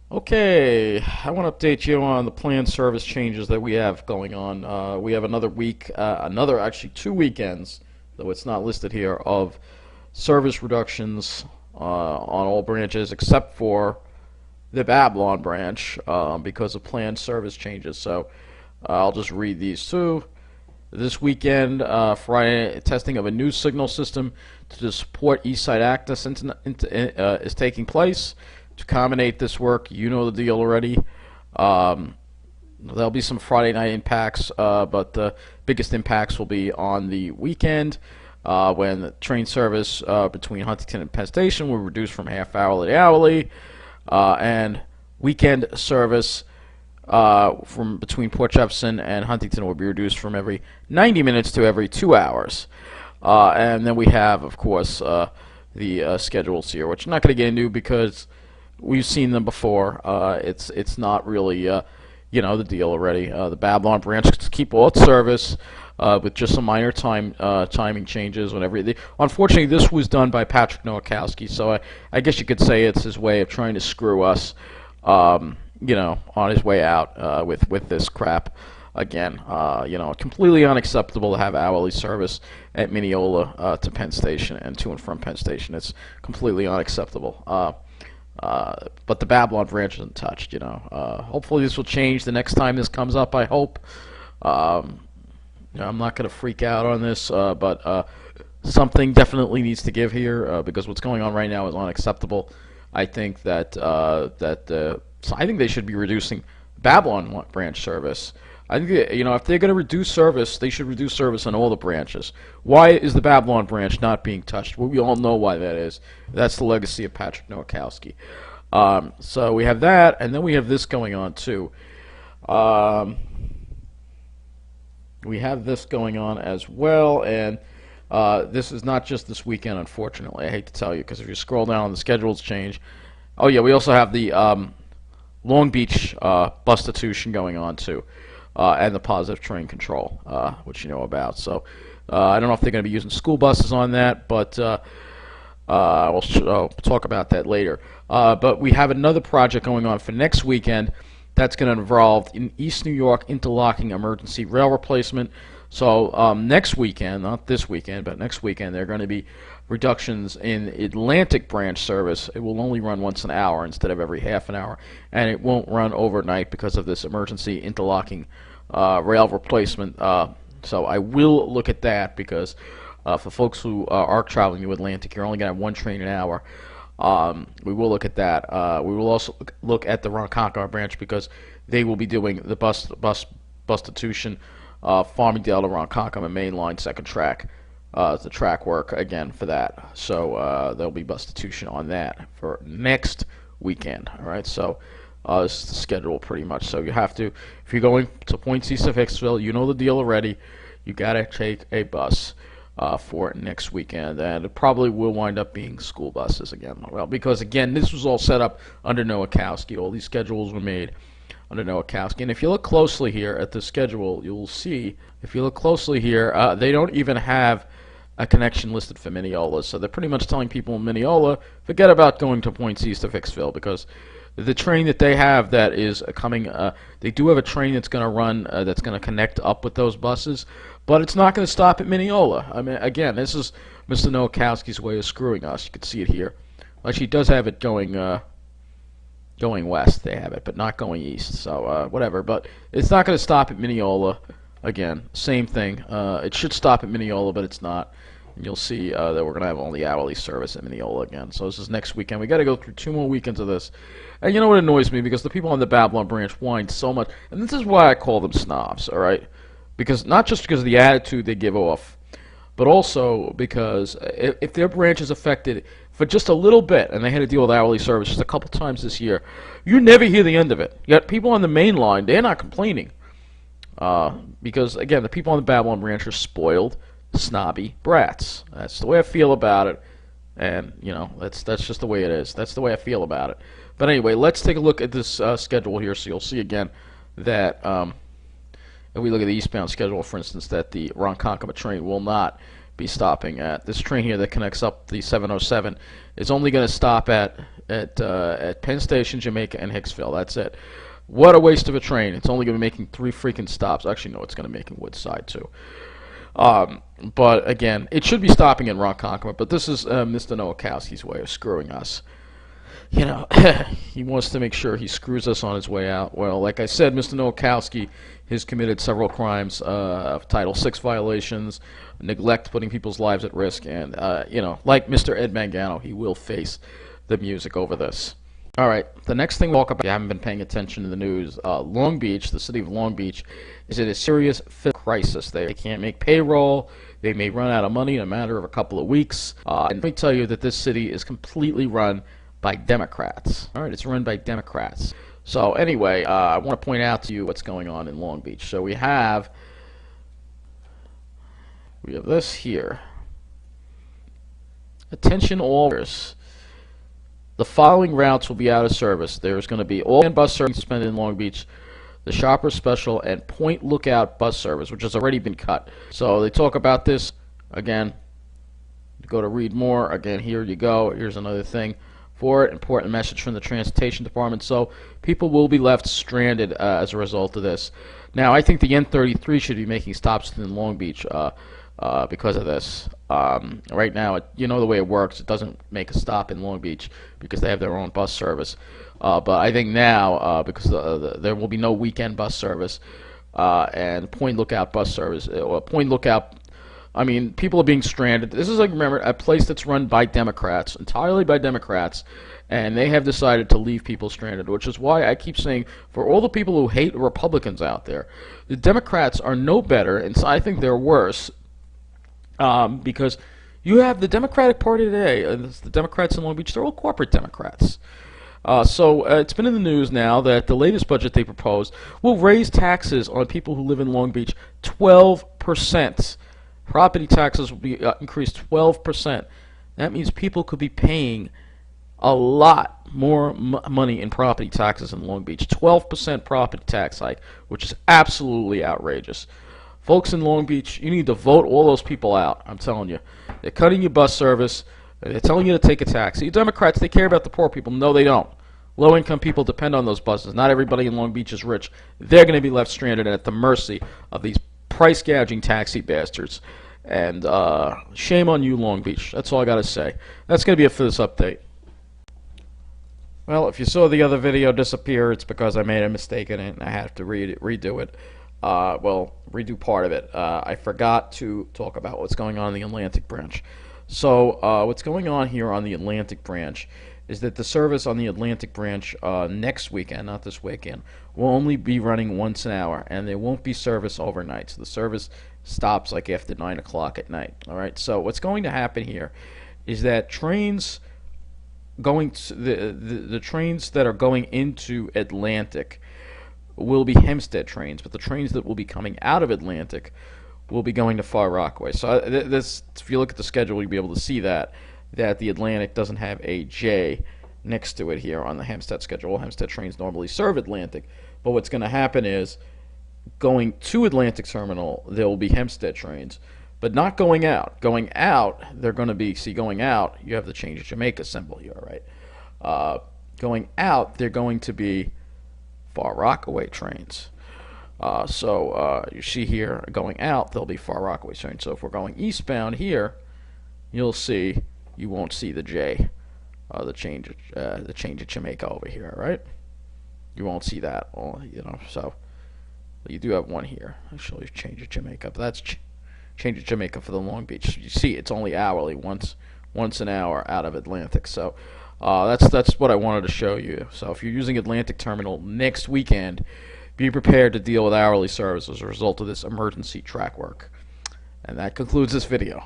Okay, I want to update you on the planned service changes that we have going on. We have another week, actually 2 weekends, though it's not listed here, of service reductions on all branches except for the Babylon branch because of planned service changes. So I'll just read these two. This weekend, Friday, testing of a new signal system to support Eastside Access is taking place. To accommodate this work, you know the deal already. There'll be some Friday night impacts, but the biggest impacts will be on the weekend when the train service between Huntington and Penn Station will reduce from half hourly to hourly, and weekend service from between Port Jefferson and Huntington will be reduced from every 90 minutes to every 2 hours. And then we have, of course, the schedules here, which I'm not going to get into because we've seen them before. It's not really the deal already. The Babylon branch to keep all its service with just some minor timing changes. Unfortunately, this was done by Patrick Nowakowski, so I guess you could say it's his way of trying to screw us. On his way out with this crap. Again, completely unacceptable to have hourly service at Mineola to Penn Station and to and from Penn Station. It's completely unacceptable. But the Babylon branch isn't touched. Hopefully this will change the next time this comes up. I hope. I'm not going to freak out on this, but something definitely needs to give here because what's going on right now is unacceptable. I think I think they should be reducing Babylon branch service. I think if they're going to reduce service, they should reduce service on all the branches. Why is the Babylon branch not being touched? Well, we all know why that is. That's the legacy of Patrick Nowakowski. So we have that, and then we have this going on too. We have this going on as well, and this is not just this weekend, unfortunately. I hate to tell you, because if you scroll down, the schedules change. Oh yeah, we also have the Long Beach bustitution going on too, and the positive train control, which you know about. So I don't know if they're going to be using school buses on that, but we'll talk about that later. But we have another project going on for next weekend that's going to involve in East New York interlocking emergency rail replacement. So next weekend, not this weekend, but next weekend, there are going to be reductions in Atlantic branch service. It will only run once an hour instead of every half an hour, and it won't run overnight because of this emergency interlocking rail replacement. So I will look at that because for folks who are traveling to Atlantic, you're only going to have one train an hour. We will look at that. We will also look at the Ronkonkoma branch because they will be doing the bustitution Farmingdale to Ronkonkoma main line second track. The track work again for that. So there'll be bustitution on that for next weekend. All right. So this is the schedule pretty much. So you have to, if you're going to points east of Hicksville, you know the deal already. You got to take a bus for next weekend, and it probably will wind up being school buses again. Well, because again, this was all set up under Nowakowski. All these schedules were made under Nowakowski. And if you look closely here at the schedule, you'll see, if you look closely here, they don't even have a connection listed for Mineola. So they're pretty much telling people in Mineola, forget about going to points east of Hicksville, because the train that they have that is coming, they do have a train that's going to run, that's going to connect up with those buses, but it's not going to stop at Mineola. I mean, again, this is Mr. Nowakowski's way of screwing us. You can see it here. Actually, he does have it going west. They have it, but not going east. So whatever. But it's not going to stop at Mineola. Again, same thing. It should stop at Mineola, but it's not. And you'll see that we're going to have only hourly service at Mineola again. So this is next weekend. We got to go through 2 more weekends of this. And you know what annoys me? Because the people on the Babylon branch whine so much. And this is why I call them snobs, all right? Because not just because of the attitude they give off, but also because if their branch is affected for just a little bit, and they had to deal with hourly service just a couple times this year, you never hear the end of it. Yet people on the main line, they're not complaining. Because, again, the people on the Babylon branch are spoiled, snobby brats. That's the way I feel about it. And, that's just the way it is. That's the way I feel about it. But anyway, let's take a look at this schedule here. So you'll see again that if we look at the eastbound schedule, for instance, that the Ronkonkoma train will not be stopping at. This train here that connects up the 707 is only going to stop at Penn Station, Jamaica, and Hicksville. That's it. What a waste of a train. It's only going to be making 3 freaking stops. Actually, no, it's going to be making Woodside too. But again, it should be stopping in Ronkonkoma, but this is Mr. Nowakowski's way of screwing us. You know, he wants to make sure he screws us on his way out. Well, like I said, Mr. Nowakowski has committed several crimes of Title VI violations, neglect, putting people's lives at risk, and, you know, like Mr. Ed Mangano, he will face the music over this. All right, the next thing we'll talk about, if you haven't been paying attention to the news, Long Beach, the city of Long Beach, is in a serious fiscal crisis. They can't make payroll. They may run out of money in a matter of a couple of weeks. And let me tell you that this city is completely run by Democrats. All right, it's run by Democrats. So anyway, I want to point out to you what's going on in Long Beach. So we have this here. Attention all workers. The following routes will be out of service. There's going to be all bus service suspended in Long Beach, the Shopper Special, and Point Lookout bus service, which has already been cut. So they talk about this again. Go to read more. Again, here you go. Here's another thing for it. Important message from the Transportation Department. So people will be left stranded as a result of this. Now, I think the N33 should be making stops in Long Beach because of this. Right now, you know the way it works. It doesn't make a stop in Long Beach because they have their own bus service. But I think now, because there will be no weekend bus service and Point Lookout bus service, Point Lookout, I mean, people are being stranded. This is, like, remember, a place that's run by Democrats, entirely by Democrats, and they have decided to leave people stranded, which is why I keep saying, for all the people who hate Republicans out there, the Democrats are no better, and so I think they're worse, because you have the Democratic Party today, the Democrats in Long Beach, they're all corporate Democrats. So it's been in the news now that the latest budget they proposed will raise taxes on people who live in Long Beach 12%. Property taxes will be increased 12%. That means people could be paying a lot more money in property taxes in Long Beach. 12% property tax hike, which is absolutely outrageous. Folks in Long Beach, you need to vote all those people out. I'm telling you. They're cutting your bus service. They're telling you to take a taxi. Democrats, they care about the poor people. No, they don't. Low-income people depend on those buses. Not everybody in Long Beach is rich. They're going to be left stranded and at the mercy of these price-gouging taxi bastards. And shame on you, Long Beach. That's all I got to say. That's going to be it for this update. Well, if you saw the other video disappear, it's because I made a mistake in it and I have to redo it. Well, redo part of it. I forgot to talk about what's going on in the Atlantic branch. So what's going on here on the Atlantic branch is that the service on the Atlantic branch next weekend, not this weekend, will only be running once an hour, and there won't be service overnight. So the service stops like after 9 o'clock at night. All right. So what's going to happen here is that trains going to the trains that are going into Atlantic will be Hempstead trains, but the trains that will be coming out of Atlantic will be going to Far Rockaway. So this, if you look at the schedule, you'll be able to see that the Atlantic doesn't have a J next to it here on the Hempstead schedule. Hempstead trains normally serve Atlantic, but what's going to happen is going to Atlantic Terminal, there will be Hempstead trains, but not going out. Going out, they're going to be, going out, you have the Change of Jamaica symbol here, right? Going out, they're going to be Far Rockaway trains. You see here, going out, there'll be Far Rockaway trains. So if we're going eastbound here, you'll see, you won't see the J, the change of Jamaica over here, right? You won't see that, you know. So you do have one here. I'll show you Change of Jamaica, but that's Change of Jamaica for the Long Beach. You see, it's only hourly, once an hour out of Atlantic. So that's what I wanted to show you. So if you're using Atlantic Terminal next weekend, be prepared to deal with hourly service as a result of this emergency track work. And that concludes this video.